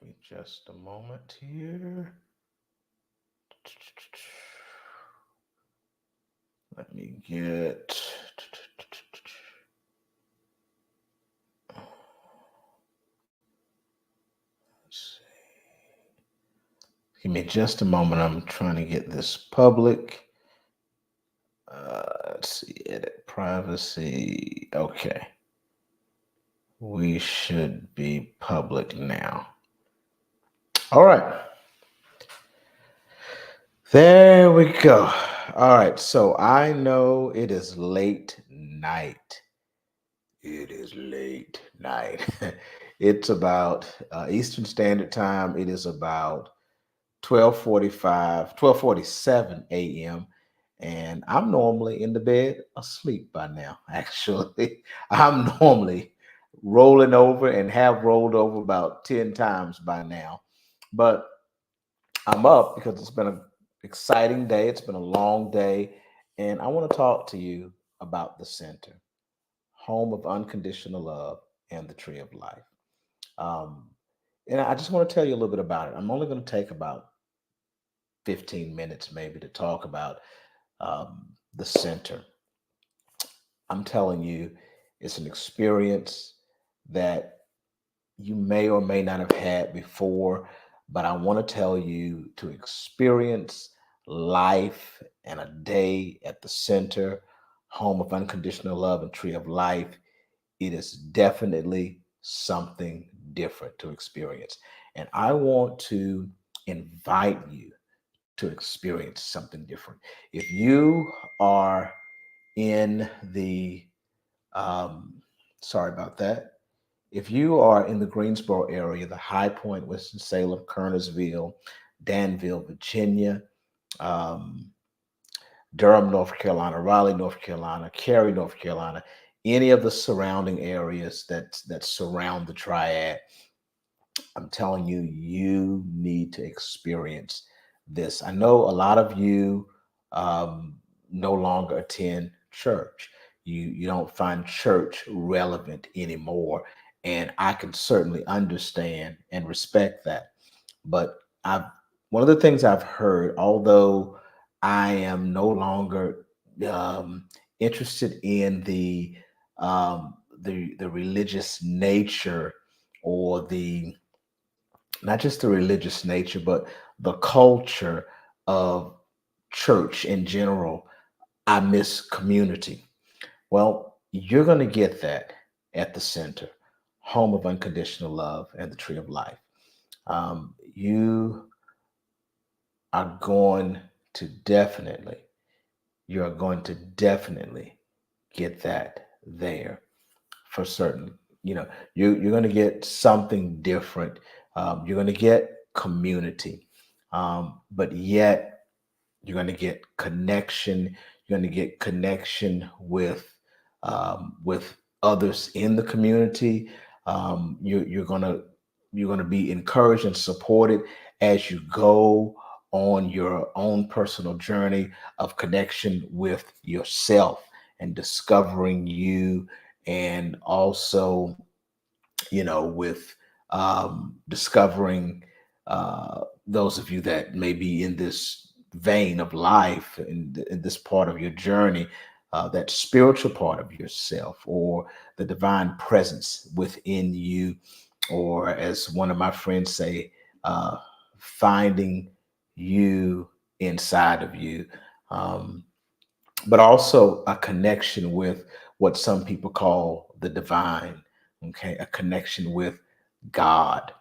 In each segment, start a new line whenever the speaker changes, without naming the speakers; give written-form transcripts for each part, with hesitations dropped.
Give me just a moment here. Let me get. Let's Give me just a moment. I'm trying to get this public. Let's see, edit privacy. Okay. We should be public now. All right. There we go. All right. So I know it is late night. It is late night. It's about Eastern Standard Time. It is about 12:45, 12:47 a.m. And I'm normally in the bed asleep by now. Actually, I'm normally rolling over and have rolled over about 10 times by now. But I'm up because it's been an exciting day. It's been a long day. And I want to talk to you about the center, home of unconditional love and the tree of life. Um, and I just want to tell you a little bit about it. I'm only going to take about 15 minutes maybe to talk about the center. I'm telling you, it's an experience that you may or may not have had before, but I want to tell you to experience life and a day at the center, home of unconditional love and tree of life. It is definitely something different to experience. And I want to invite you to experience something different. If you are in the, um, sorry about that, if you are in the Greensboro area, the High Point, Winston-Salem, Kernersville, Danville, Virginia, um, Durham, North Carolina, Raleigh, North Carolina, Cary, North Carolina, any of the surrounding areas that surround the triad, I'm telling you, you need to experience this. I know a lot of you no longer attend church. You don't find church relevant anymore, and I can certainly understand and respect that. But I've one of the things I've heard, although I am no longer interested in the religious nature or the not just the religious nature, but the culture of church in general. I miss community. Well, you're going to get that at the center, home of unconditional love and the tree of life. You are going to definitely, you are going to definitely get that there for certain. You know, you're going to get something different. You're going to get community, but yet you're going to get connection. You're going to get connection with others in the community. You're going to be encouraged and supported as you go on your own personal journey of connection with yourself and discovering you, and also with discovering those of you that may be in this vein of life, in this part of your journey, that spiritual part of yourself, or the divine presence within you, or as one of my friends say, uh, finding you inside of you. Um, but also a connection with what some people call the divine. Okay, a connection with God.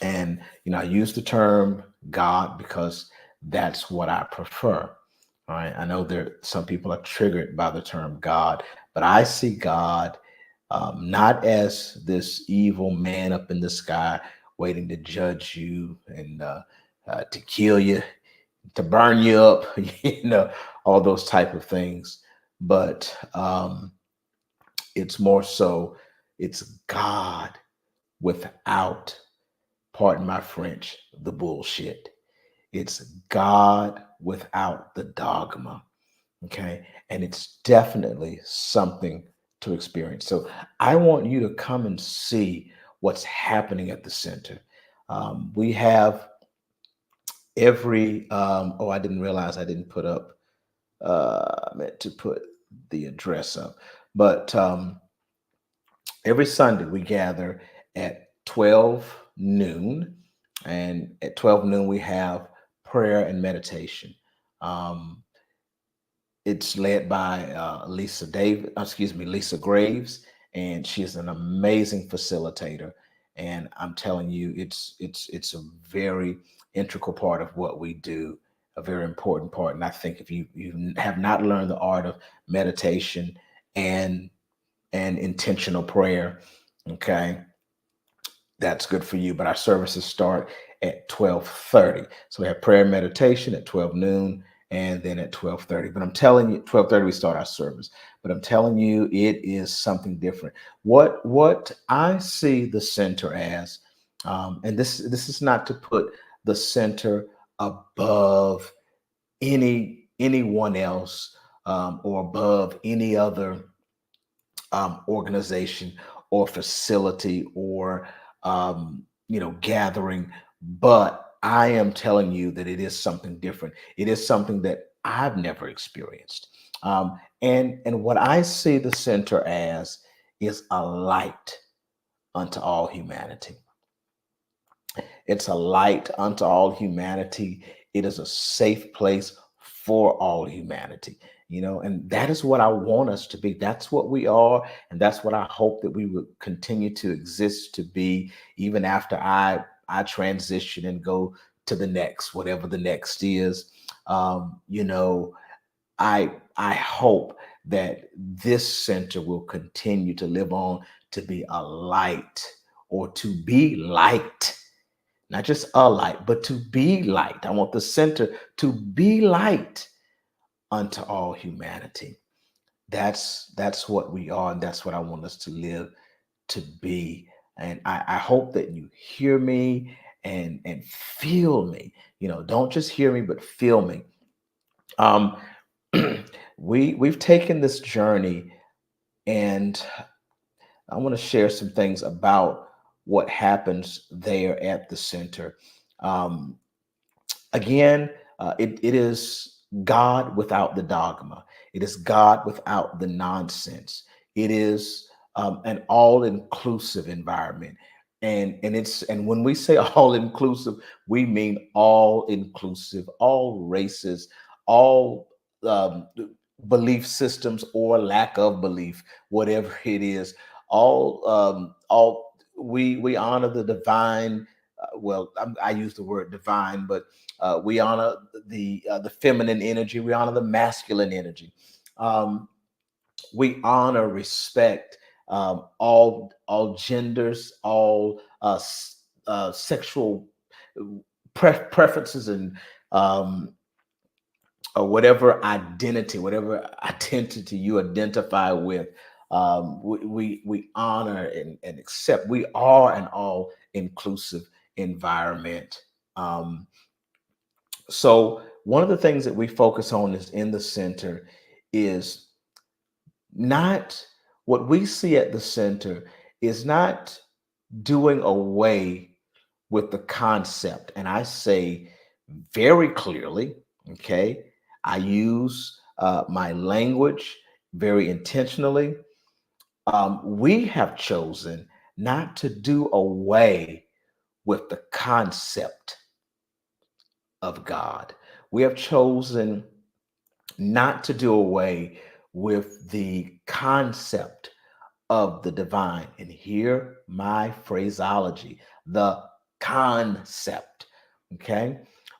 And I use the term God because that's what I prefer. All right, I know there some people are triggered by the term God, but I see God not as this evil man up in the sky waiting to judge you and to kill you, to burn you up, all those type of things. But it's more so, it's God without, pardon my French, the bullshit. It's God without the dogma. Okay. And it's definitely something to experience. So I want you to come and see what's happening at the center. We have every, oh, I didn't realize I didn't put up, I meant to put the address up, but every Sunday we gather at 12 noon, and at 12 noon we have prayer and meditation. Um, it's led by Lisa Graves, and she's an amazing facilitator. And I'm telling you, it's a very integral part of what we do, a very important part. And I think if you have not learned the art of meditation and intentional prayer, okay, that's good for you. But our services start at 12:30. So we have prayer and meditation at 12 noon and then at 12:30. But I'm telling you, 12:30 we start our service. But I'm telling you, it is something different. What I see the center as, and this is not to put the center above anyone else, or above any other organization or facility or gathering, but I am telling you that it is something different. It is something that I've never experienced. And what I see the center as is a light unto all humanity. It's a light unto all humanity. It is a safe place for all humanity, and that is what I want us to be. That's what we are. And that's what I hope that we would continue to exist to be, even after I transition and go to the next, whatever the next is. I hope that this center will continue to live on, to be a light, or to be light, not just a light, but to be light. I want the center to be light unto all humanity. That's what we are, and that's what I want us to live to be. And I hope that you hear me and feel me. Don't just hear me, but feel me. Um, we've taken this journey, and I want to share some things about what happens there at the center. Um, Again, it is God without the dogma. It is God without the nonsense. It is an all-inclusive environment, and when we say all-inclusive, we mean all-inclusive, all races, all um, belief systems or lack of belief, whatever it is. All we honor the divine. Well, I use the word divine, but we honor the feminine energy. We honor the masculine energy. Um, we honor, respect all genders, all sexual preferences, and um, or whatever identity you identify with. We honor and accept. We are an all inclusive environment. Um, so one of the things that we focus on is in the center is not what we see at the center is not doing away with the concept. And I say very clearly, okay, I use my language very intentionally. We have chosen not to do away with the concept of God. We have chosen not to do away with the concept of the divine. And hear my phraseology, the concept. Okay.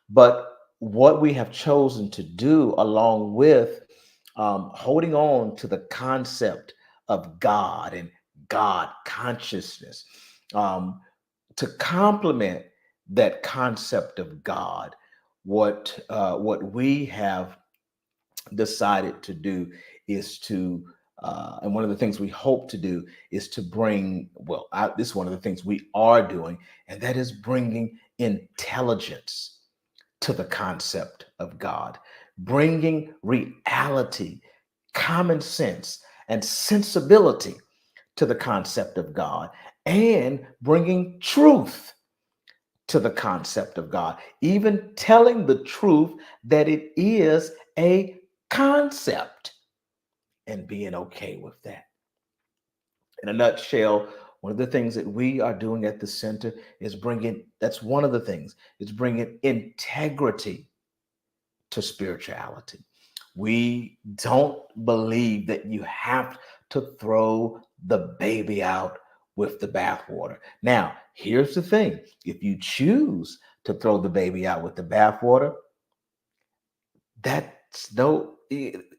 But what we have chosen to do, along with holding on to the concept of God and God consciousness, um, to complement that concept of God, what we have decided to do is to, and one of the things we hope to do is to bring, well, this is one of the things we are doing, and that is bringing intelligence to the concept of God, bringing reality, common sense, and sensibility to the concept of God, and bringing truth to the concept of God, even telling the truth that it is a concept and being okay with that. In a nutshell, one of the things that we are doing at the center is that's one of the things, is bringing integrity to spirituality. We don't believe that you have to throw the baby out with the bathwater. Now, here's the thing: if you choose to throw the baby out with the bathwater, that's no,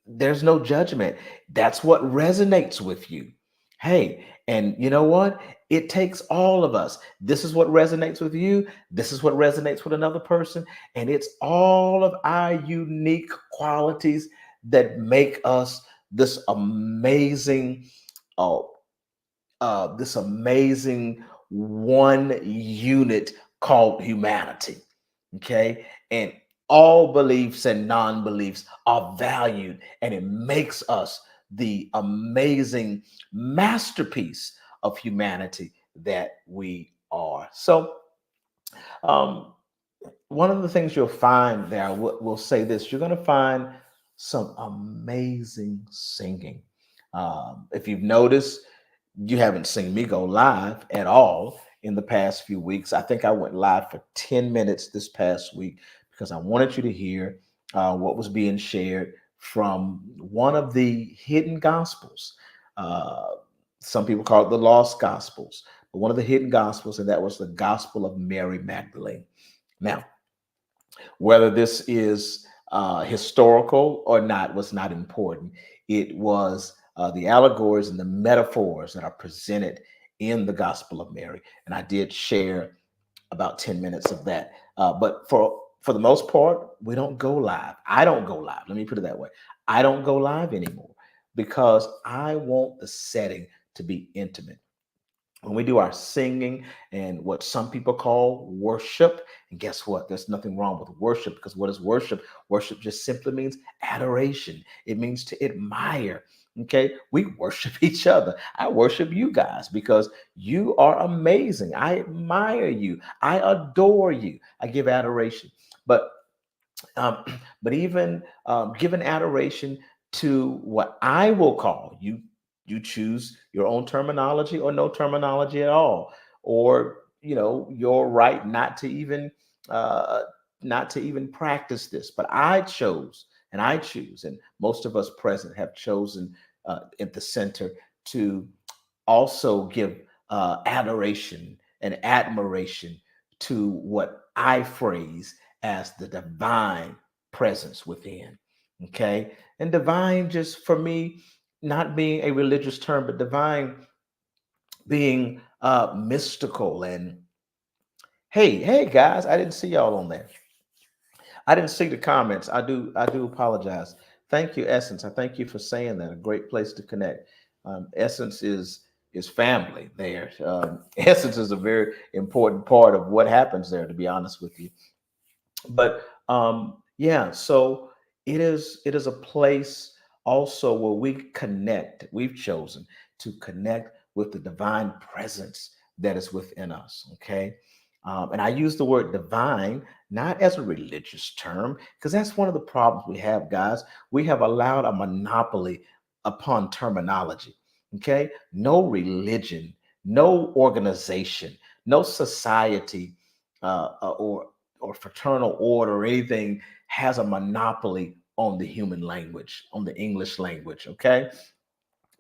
there's no judgment. That's what resonates with you. Hey, and you know what? It takes all of us. This is what resonates with you. This is what resonates with another person. And it's all of our unique qualities that make us this amazing, uh, this amazing one unit called humanity. Okay. And all beliefs and non beliefs are valued, and it makes us the amazing masterpiece of humanity that we are. So, um, one of the things you'll find there, we'll say this: you're going to find some amazing singing. If you've noticed, you haven't seen me go live at all in the past few weeks. I think I went live for 10 minutes this past week because I wanted you to hear what was being shared from one of the hidden gospels. Uh, some people call it the lost gospels, but one of the hidden gospels, and that was the gospel of Mary Magdalene. Now, whether this is historical or not was not important. It was the allegories and the metaphors that are presented in the Gospel of Mary. And I did share about 10 minutes of that. But for the most part, we don't go live. I don't go live. Let me put it that way. I don't go live anymore because I want the setting to be intimate. When we do our singing and what some people call worship, and guess what? There's nothing wrong with worship, because what is worship? Worship just simply means adoration. It means to admire. Okay, we worship each other. I worship you guys because you are amazing. I admire you. I adore you. I give adoration. But um, but even giving adoration to what I will call you, you choose your own terminology or no terminology at all, or your right uh, not to even practice this. But I chose, and I choose, and most of us present have chosen at the center to also give adoration and admiration to what I phrase as the divine presence within. Okay. And divine, just for me, not being a religious term, but divine being mystical. And hey, guys, I didn't see y'all on there. I didn't see the comments. I do apologize. Thank you, Essence. I thank you for saying that. A great place to connect. Essence is family there. Essence is a very important part of what happens there, to be honest with you. But yeah, so it is a place also where we connect. We've chosen to connect with the divine presence that is within us. Okay. And I use the word divine not as a religious term, because that's one of the problems we have, guys. We have allowed a monopoly upon terminology. Okay. No religion, no organization, no society, or fraternal order or anything has a monopoly on the human language, on the English language. Okay.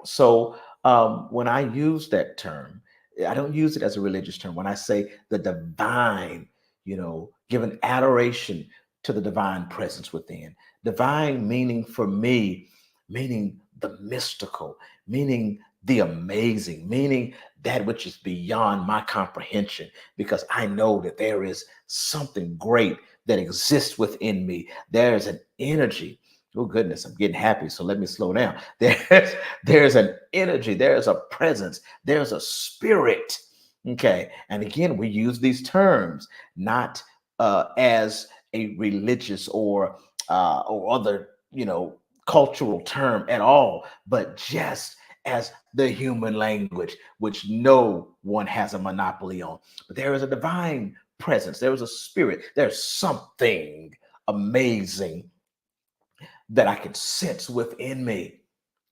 So when I use that term, I don't use it as a religious term. When I say the divine, giving adoration to the divine presence within, divine meaning for me, meaning the mystical, meaning the amazing, meaning that which is beyond my comprehension, because I know that there is something great that exists within me. There's an energy. Oh goodness, I'm getting happy. So let me slow down. There's an energy, there's a presence, there's a spirit. Okay. And again, we use these terms not as a religious or other, cultural term at all, but just as the human language, which no one has a monopoly on. But there is a divine presence. There is a spirit. There's something amazing that I can sense within me.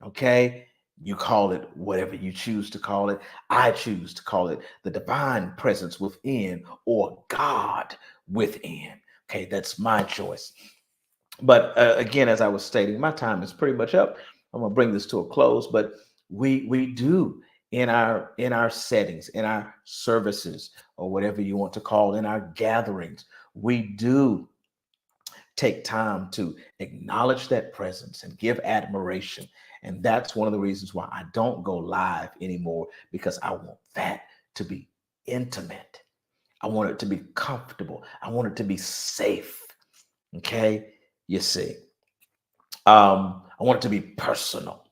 Okay. You call it whatever you choose to call it. I choose to call it the divine presence within or God within. Okay. That's my choice. But again, as I was stating, my time is pretty much up. I'm going to bring this to a close, but we do in our settings, in our services, or whatever you want to call, in our gatherings, we do take time to acknowledge that presence and give admiration. And that's one of the reasons why I don't go live anymore, because I want that to be intimate. I want it to be comfortable. I want it to be safe. Okay. You see, I want it to be personal.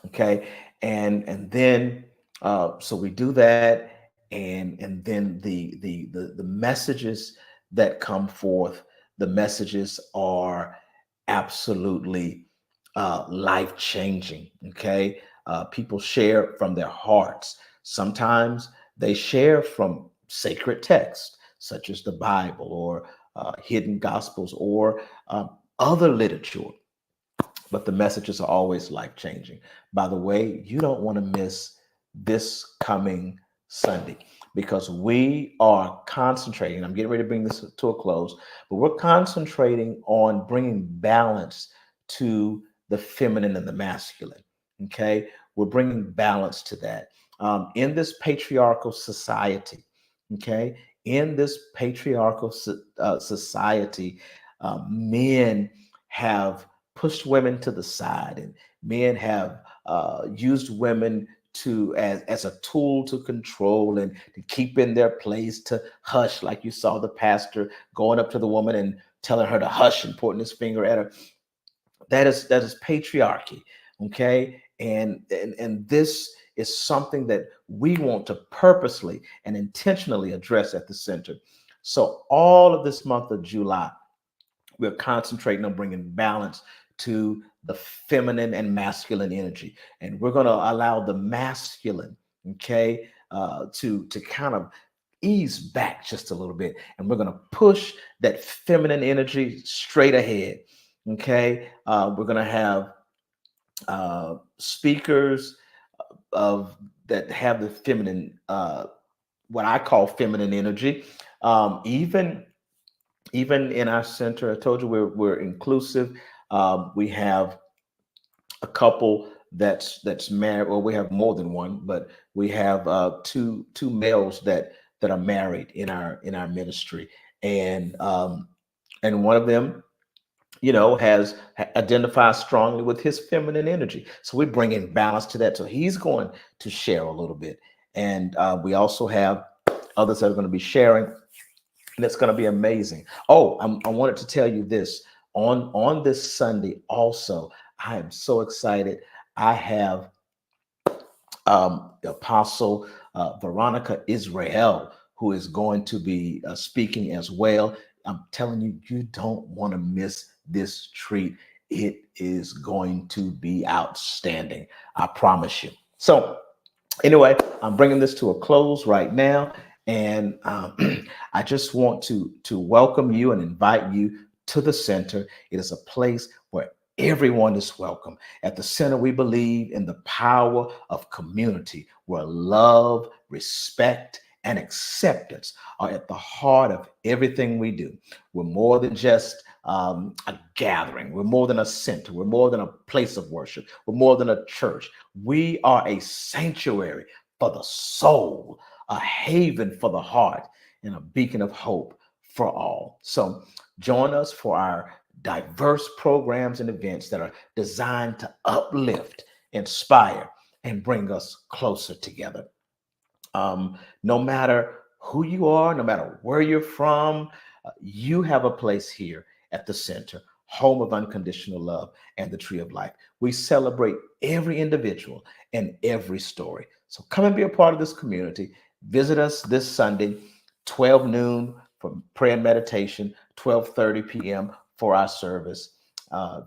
Okay. And then, so we do that. And then the messages that come forth, the messages are absolutely life changing. Okay. People share from their hearts. Sometimes they share from sacred texts, such as the Bible, or hidden gospels, or other literature, but the messages are always life changing. By the way, you don't want to miss this coming Sunday, because we are concentrating. I'm getting ready to bring this to a close, but we're concentrating on bringing balance to the feminine and the masculine. Okay. We're bringing balance to that in this patriarchal society. Okay. In this patriarchal society, men have pushed women to the side, and men have used women to as a tool to control and to keep in their place, to hush, like you saw the pastor going up to the woman and telling her to hush and pointing his finger at her. That is patriarchy. Okay. And this is something that we want to purposely and intentionally address at the center. So all of this month of July, we're concentrating on bringing balance to the feminine and masculine energy, and we're going to allow the masculine, okay, to kind of ease back just a little bit, and we're going to push that feminine energy straight ahead. Okay. We're going to have speakers of that have the feminine, what I call feminine energy. Even in our center, I told you we're inclusive. We have a couple that's married. Well, we have more than one, but we have two males that are married in our ministry, and and one of them, has identified strongly with his feminine energy. So we bring in balance to that. So he's going to share a little bit, and we also have others that are going to be sharing, and it's going to be amazing. Oh, I wanted to tell you this on this Sunday also. I am so excited. I have Apostle Veronica Israel, who is going to be speaking as well. I'm telling you, you don't want to miss this treat. It is going to be outstanding. I promise you. So, anyway, I'm bringing this to a close right now, and I just want to welcome you and invite you to the center. It is a place where everyone is welcome. At the center, we believe in the power of community, where love, respect, and acceptance are at the heart of everything we do. We're more than just a gathering. We're more than a center. We're more than a place of worship. We're more than a church. We are a sanctuary for the soul, a haven for the heart, and a beacon of hope for all. So join us for our diverse programs and events that are designed to uplift, inspire, and bring us closer together. No matter who you are, no matter where you're from, you have a place here at the center, home of unconditional love and the tree of life. We celebrate every individual and every story. So come and be a part of this community. Visit us this Sunday, 12 noon for prayer and meditation, 12:30 p.m. for our service.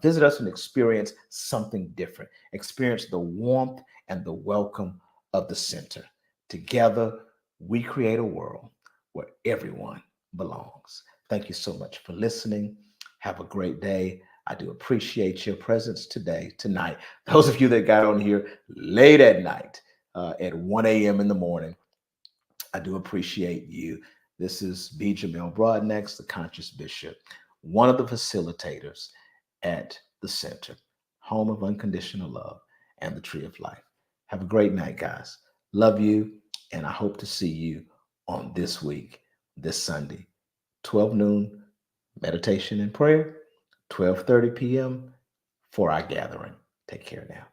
Visit us and experience something different. Experience the warmth and the welcome of the center. Together, we create a world where everyone belongs. Thank you so much for listening. Have a great day. I do appreciate your presence tonight. Those of you that got on here late at night, at 1 a.m. in the morning, I do appreciate you. This is B. Jamel Broadnax, the Conscious Bishop, one of the facilitators at the Center, home of unconditional love and the Tree of Life. Have a great night, guys. Love you, and I hope to see you on this week, this Sunday, 12 noon, meditation and prayer, 12:30 p.m. for our gathering. Take care now.